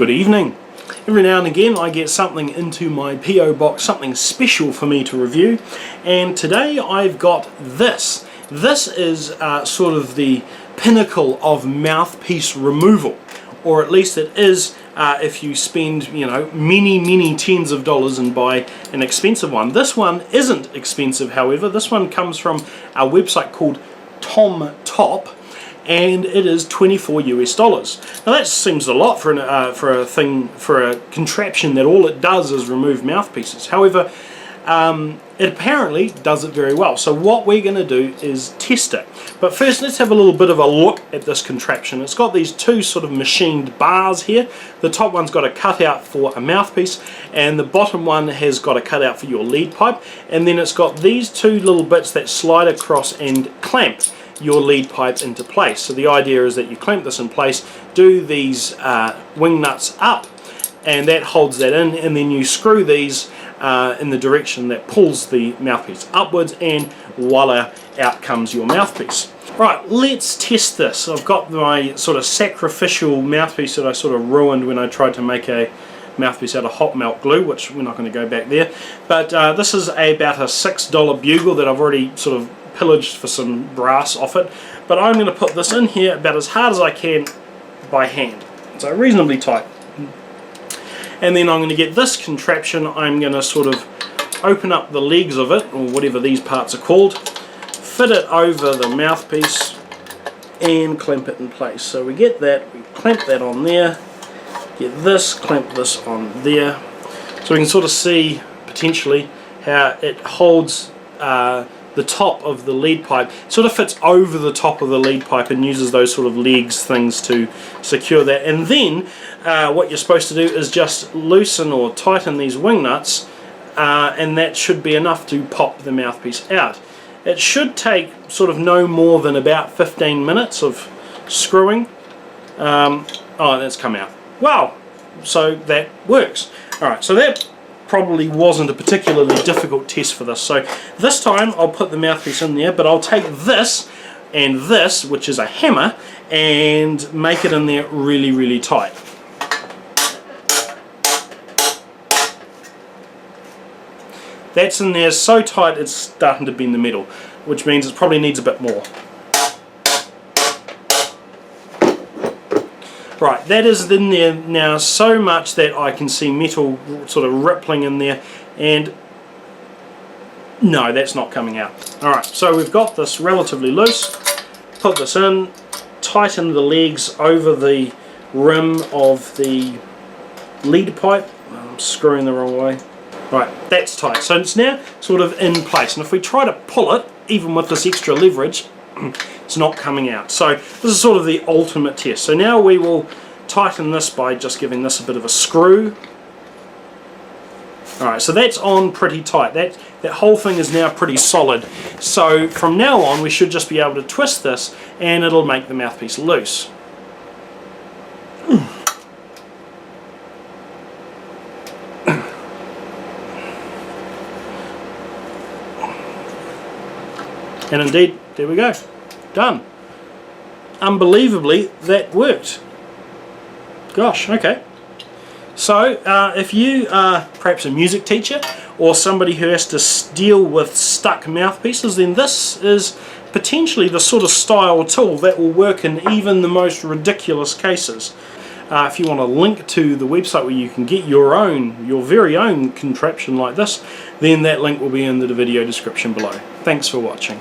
Good evening. Every now and again I get something into my PO box, something special for me to review, and today I've got this. This is sort of the pinnacle of mouthpiece removal, or at least it is if you spend, you know, many tens of dollars and buy an expensive one. This one isn't expensive, however. This one comes from a website called Tom Top, and it is $24 US. Now that seems a lot for a contraption that all it does is remove mouthpieces. However, it apparently does it very well. So what we're going to do is test it. But first, let's have a little bit of a look at this contraption. It's got these two sort of machined bars here. The top one's got a cutout for a mouthpiece, and the bottom one has got a cutout for your lead pipe. And then it's got these two little bits that slide across and clamp your lead pipe into place. So the idea is that you clamp this in place, do these wing nuts up, and that holds that in, and then you screw these in the direction that pulls the mouthpiece upwards, and voila, out comes your mouthpiece. Right, let's test this. I've got my sort of sacrificial mouthpiece that I sort of ruined when I tried to make a mouthpiece out of hot melt glue, which we're not going to go back there. But this is about a $6 bugle that I've already sort of pillaged for some brass off it. But I'm going to put this in here about as hard as I can by hand, so reasonably tight. And then I'm going to get this contraption, I'm going to sort of open up the legs of it, or whatever these parts are called, fit it over the mouthpiece and clamp it in place. So we get that, we clamp that on there, get this, clamp this on there. So we can sort of see potentially how it holds the top of the lead pipe. It sort of fits over the top of the lead pipe and uses those sort of legs things to secure that. And then what you're supposed to do is just loosen or tighten these wing nuts, and that should be enough to pop the mouthpiece out. It should take sort of no more than about 15 minutes of screwing. Oh, that's come out. Wow, so that works. Alright, so that probably wasn't a particularly difficult test for this. So this time I'll put the mouthpiece in there, but I'll take this and this, which is a hammer, and make it in there really tight. That's in there so tight it's starting to bend the metal, which means it probably needs a bit more. Right, that is in there now so much that I can see metal sort of rippling in there, and no, that's not coming out. Alright, so we've got this relatively loose, put this in, tighten the legs over the rim of the lead pipe. I'm screwing the wrong way. Right, that's tight. So it's now sort of in place, and if we try to pull it, even with this extra leverage, it's not coming out. So this is sort of the ultimate test. So now we will tighten this by just giving this a bit of a screw. Alright, so that's on pretty tight. That whole thing is now pretty solid. So from now on we should just be able to twist this and it'll make the mouthpiece loose. And indeed, there we go. Done. Unbelievably, that worked. Gosh, okay. So, if you are perhaps a music teacher or somebody who has to deal with stuck mouthpieces, then this is potentially the sort of style tool that will work in even the most ridiculous cases. If you want a link to the website where you can get your very own contraption like this, then that link will be in the video description below. Thanks for watching.